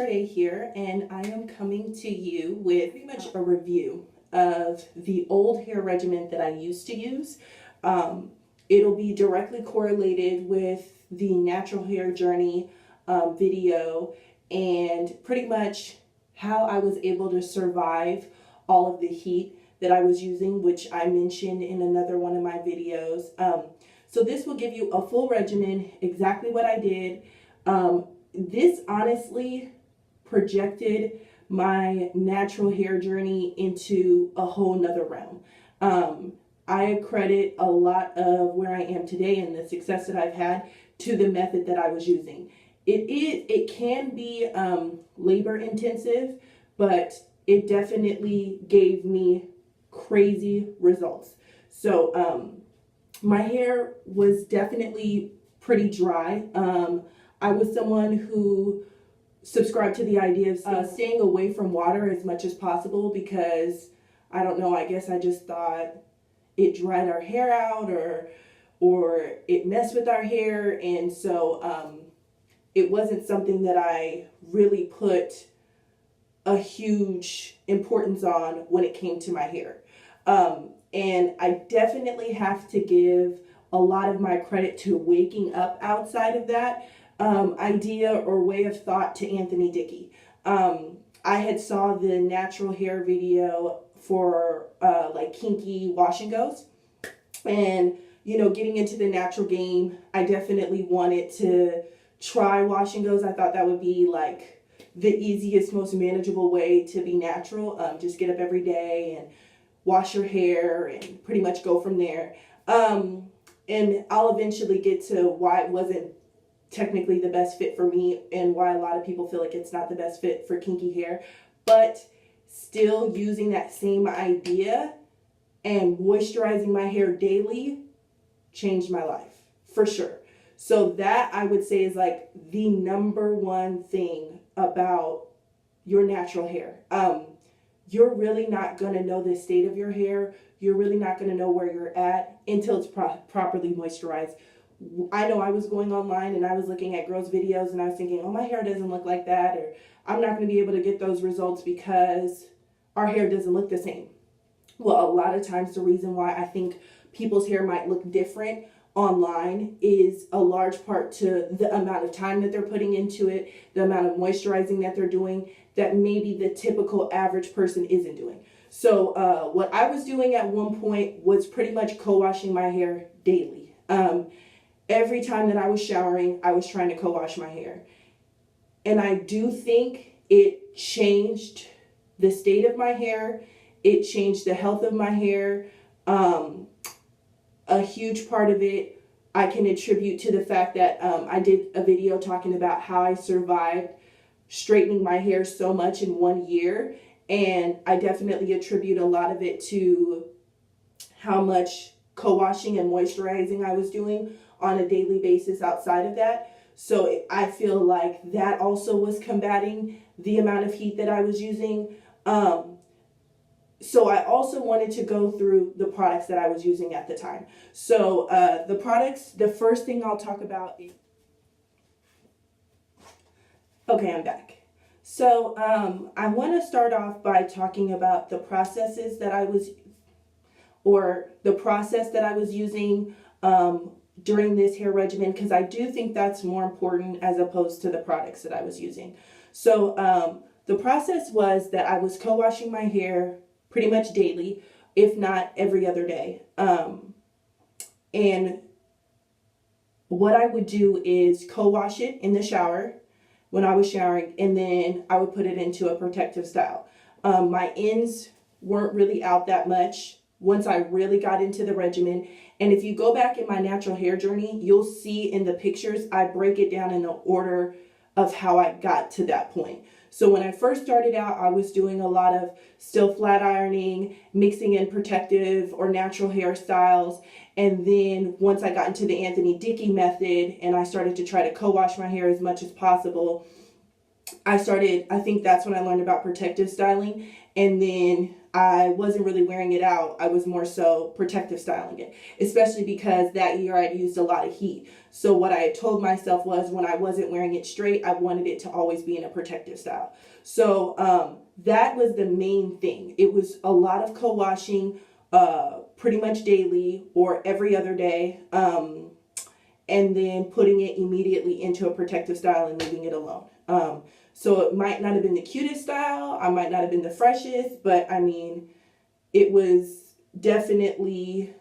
ShopShardai here, and I am coming to you with pretty much a review of the old hair regimen that I used to use. It'll be directly correlated with the natural hair journey video, and pretty much how I was able to survive all of the heat that I was using, which I mentioned in another one of my videos. So this will give you a full regimen, exactly what I did. This honestly projected my natural hair journey into a whole nother realm. I credit a lot of where I am today and the success that I've had to the method that I was using. It can be labor intensive, but it definitely gave me crazy results. So my hair was definitely pretty dry. I was someone who subscribed to the idea of staying away from water as much as possible because, I don't know, I guess I just thought it dried our hair out or it messed with our hair. And so it wasn't something that I really put a huge importance on when it came to my hair. And I definitely have to give a lot of my credit to waking up outside of that idea or way of thought to Anthony Dickey. I had saw the natural hair video for like kinky wash and goes, and you know, getting into the natural game, I definitely wanted to try wash and goes. I thought that would be like the easiest, most manageable way to be natural. Just get up every day and wash your hair and pretty much go from there. And I'll eventually get to why it wasn't technically the best fit for me and why a lot of people feel like it's not the best fit for kinky hair. But still using that same idea and moisturizing my hair daily changed my life for sure. So that I would say is like the number one thing about your natural hair. You're really not going to know the state of your hair. You're really not going to know where you're at until it's properly moisturized. I know I was going online and I was looking at girls' videos and I was thinking, oh, my hair doesn't look like that, or I'm not going to be able to get those results because our hair doesn't look the same. Well, a lot of times the reason why I think people's hair might look different online is a large part to the amount of time that they're putting into it, the amount of moisturizing that they're doing that maybe the typical average person isn't doing. So what I was doing at one point was pretty much co-washing my hair daily. Every time that I was showering, I was trying to co-wash my hair. And I do think it changed the state of my hair. It changed the health of my hair. A huge part of it I can attribute to the fact that I did a video talking about how I survived straightening my hair so much in 1 year. And I definitely attribute a lot of it to how much co-washing and moisturizing I was doing on a daily basis outside of that. So I feel like that also was combating the amount of heat that I was using. So I also wanted to go through the products that I was using at the time. So the products, the first thing I'll talk about is, okay, I'm back. So I want to start off by talking about the processes that I was, or the process that I was using during this hair regimen, because I do think that's more important as opposed to the products that I was using. So the process was that I was co-washing my hair pretty much daily, if not every other day. And what I would do is co-wash it in the shower when I was showering, and then I would put it into a protective style. My ends weren't really out that much once I really got into the regimen. And if you go back in my natural hair journey, you'll see in the pictures, I break it down in the order of how I got to that point. So when I first started out, I was doing a lot of still flat ironing, mixing in protective or natural hairstyles. And then once I got into the Anthony Dickey method and I started to try to co-wash my hair as much as possible, I think that's when I learned about protective styling. And then I wasn't really wearing it out. I was more so protective styling it, especially because that year I'd used a lot of heat. So what I had told myself was when I wasn't wearing it straight, I wanted it to always be in a protective style. So that was the main thing. It was a lot of co-washing, pretty much daily or every other day. And then putting it immediately into a protective style and leaving it alone. So it might not have been the cutest style, I might not have been the freshest, but I mean, it was definitely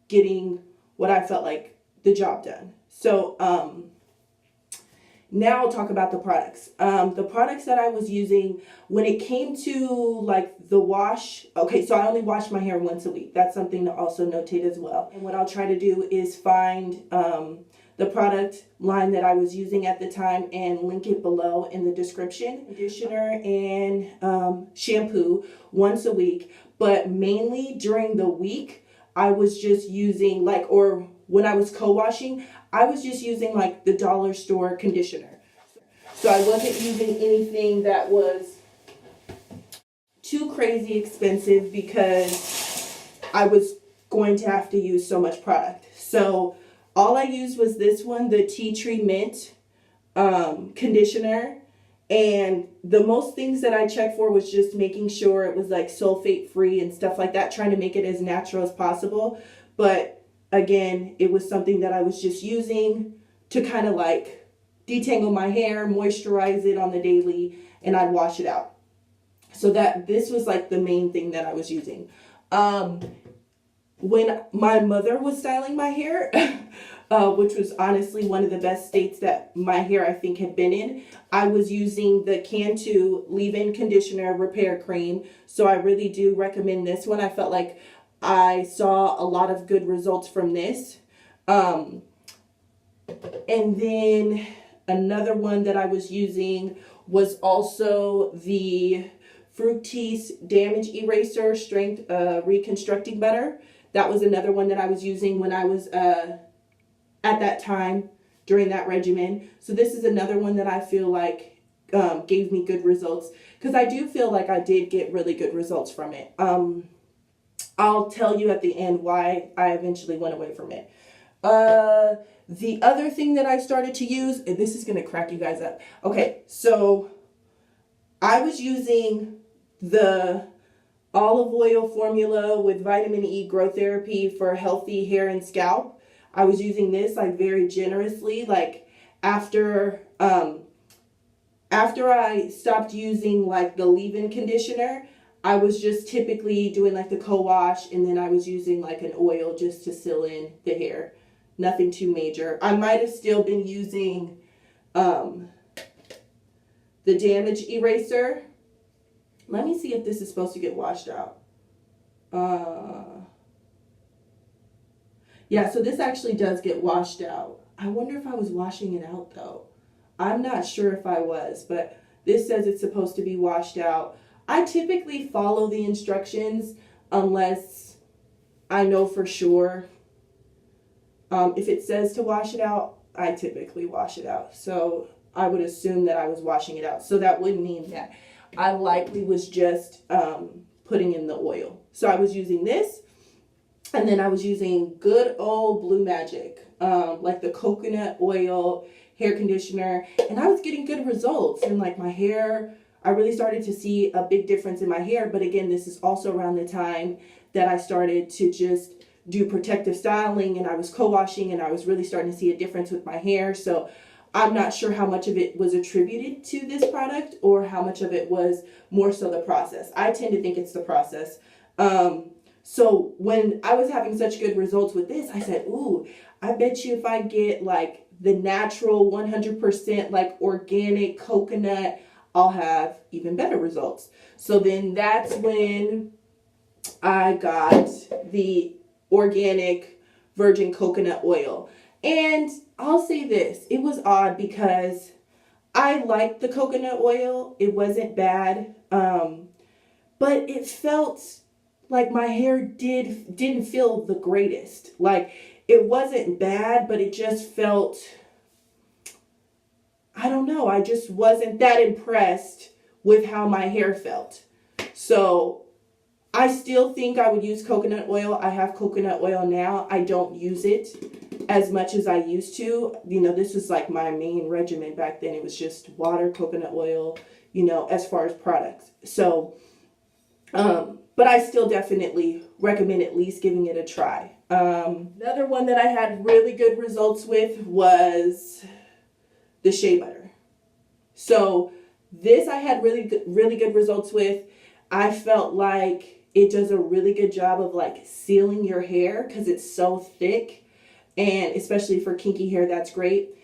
getting what I felt like the job done. So now I'll talk about the products. The products that I was using when it came to like the wash. Okay, so I only wash my hair once a week. That's something to also notate as well. And what I'll try to do is find the product line that I was using at the time and link it below in the description. Conditioner and shampoo once a week, but mainly during the week I was just using or when I was co-washing, I was just using like the dollar store conditioner. So I wasn't using anything that was too crazy expensive because I was going to have to use so much product. So all I used was this one, the Tea Tree Mint conditioner. And the most things that I checked for was just making sure it was like sulfate free and stuff like that, trying to make it as natural as possible. But again, it was something that I was just using to kind of like detangle my hair, moisturize it on the daily, and I'd wash it out. So this was like the main thing that I was using. When my mother was styling my hair, which was honestly one of the best states that my hair I think had been in, I was using the Cantu leave-in conditioner repair cream. So I really do recommend this one. I felt like I saw a lot of good results from this. And then another one that I was using was also the Fructis Damage Eraser Strength Reconstructing Butter. That was another one that I was using when I was at that time during that regimen. So this is another one that I feel like gave me good results, because I do feel like I did get really good results from it. I'll tell you at the end why I eventually went away from it. The other thing that I started to use, and this is going to crack you guys up. Okay, so I was using the olive oil formula with vitamin E growth therapy for healthy hair and scalp. I was using this like very generously. Like after I stopped using like the leave-in conditioner, I was just typically doing like the co-wash, and then I was using like an oil just to seal in the hair. Nothing too major. I might have still been using the Damage Eraser. Let me see if this is supposed to get washed out. Yeah, so this actually does get washed out. I wonder if I was washing it out though. I'm not sure if I was, but this says it's supposed to be washed out. I typically follow the instructions unless I know for sure. If it says to wash it out, I typically wash it out. So I would assume that I was washing it out. So that would mean that I likely was just putting in the oil. So I was using this, and then I was using good old Blue Magic, like the coconut oil hair conditioner, and I was getting good results. And like my hair, I really started to see a big difference in my hair. But again, this is also around the time that I started to just do protective styling, and I was co-washing, and I was really starting to see a difference with my hair. So I'm not sure how much of it was attributed to this product or how much of it was more so the process. I tend to think it's the process. So when I was having such good results with this, I said, ooh, I bet you if I get like the natural 100% like organic coconut, I'll have even better results. So then that's when I got the organic virgin coconut oil. And I'll say this, it was odd because I liked the coconut oil. It wasn't bad. But it felt like my hair didn't feel the greatest. Like it wasn't bad, but it just felt I don't know, I just wasn't that impressed with how my hair felt. So I still think I would use coconut oil. I have coconut oil now. I don't use it as much as I used to. You know, this was like my main regimen back then. It was just water, coconut oil, you know, as far as products. So, but I still definitely recommend at least giving it a try. Another one that I had really good results with was the shea butter. So this I had really good results with. I felt like it does a really good job of like sealing your hair because it's so thick, and especially for kinky hair, that's great.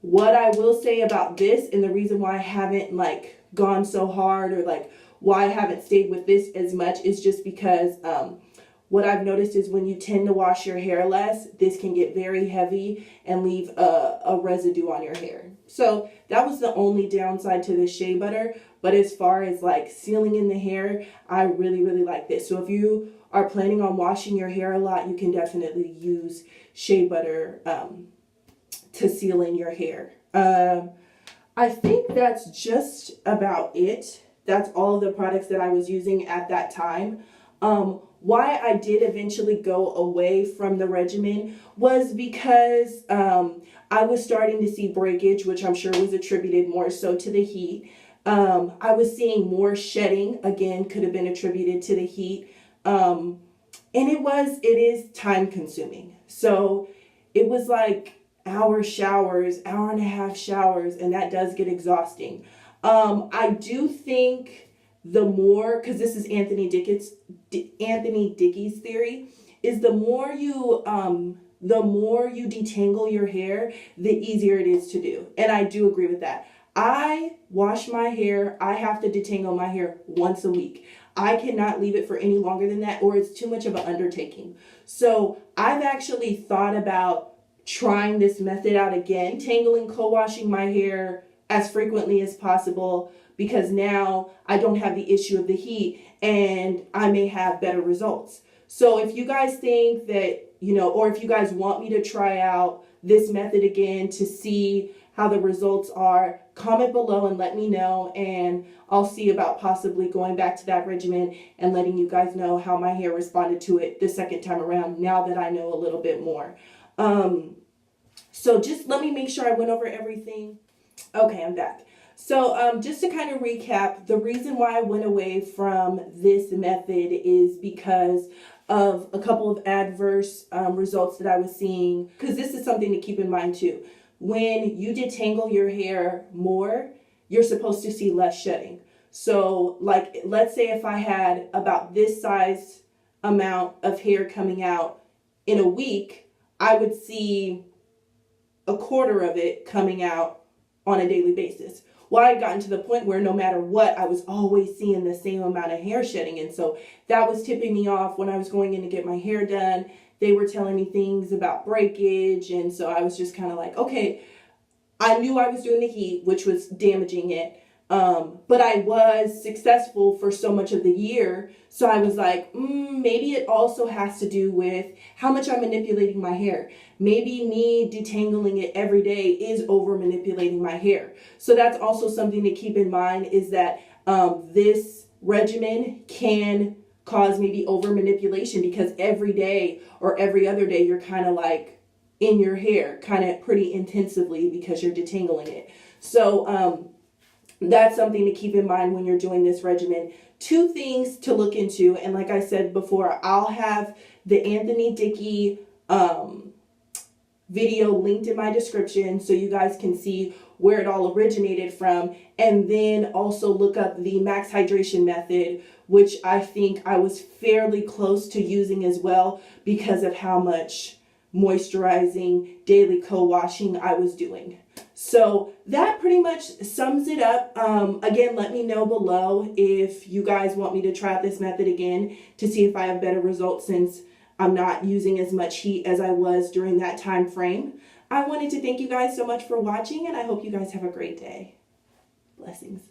What I will say about this, and the reason why I haven't like gone so hard, or like why I haven't stayed with this as much, is just because what I've noticed is when you tend to wash your hair less, this can get very heavy and leave a residue on your hair. So that was the only downside to the shea butter. But as far as like sealing in the hair, I really like this. So if you are planning on washing your hair a lot, you can definitely use shea butter to seal in your hair. I think that's just about it. That's all of the products that I was using at that time. Why I did eventually go away from the regimen was because I was starting to see breakage, which I'm sure was attributed more so to the heat. I was seeing more shedding, again, could have been attributed to the heat. And it is time consuming. So it was like hour and a half showers, and that does get exhausting. I do think the more, because this is Anthony Dickie's theory, is the more you detangle your hair, the easier it is to do. And I do agree with that. I wash my hair. I have to detangle my hair once a week. I cannot leave it for any longer than that, or it's too much of an undertaking. So I've actually thought about trying this method out again, co-washing my hair as frequently as possible, because now I don't have the issue of the heat and I may have better results. So if you guys think that, you know, or if you guys want me to try out this method again to see how the results are, comment below and let me know, and I'll see about possibly going back to that regimen and letting you guys know how my hair responded to it the second time around, now that I know a little bit more. So just let me make sure I went over everything. Okay, I'm back. So just to kind of recap, the reason why I went away from this method is because of a couple of adverse results that I was seeing, because this is something to keep in mind too. When you detangle your hair more, you're supposed to see less shedding. So like, let's say if I had about this size amount of hair coming out in a week, I would see a quarter of it coming out on a daily basis. Well, I had gotten to the point where no matter what, I was always seeing the same amount of hair shedding. And so that was tipping me off when I was going in to get my hair done. They were telling me things about breakage. And so I was just kind of like, okay, I knew I was doing the heat, which was damaging it. But I was successful for so much of the year. So I was like, maybe it also has to do with how much I'm manipulating my hair. Maybe me detangling it every day is over manipulating my hair. So that's also something to keep in mind, is that this regimen can cause maybe over manipulation, because every day or every other day you're kind of like in your hair kind of pretty intensively because you're detangling it. So that's something to keep in mind when you're doing this regimen. Two things to look into, and like I said before, I'll have the Anthony Dickie video linked in my description so you guys can see where it all originated from, and then also look up the max hydration method, which I think I was fairly close to using as well because of how much moisturizing daily co-washing I was doing. So that pretty much sums it up. Again, let me know below if you guys want me to try out this method again to see if I have better results, since I'm not using as much heat as I was during that time frame. I wanted to thank you guys so much for watching, and I hope you guys have a great day. Blessings.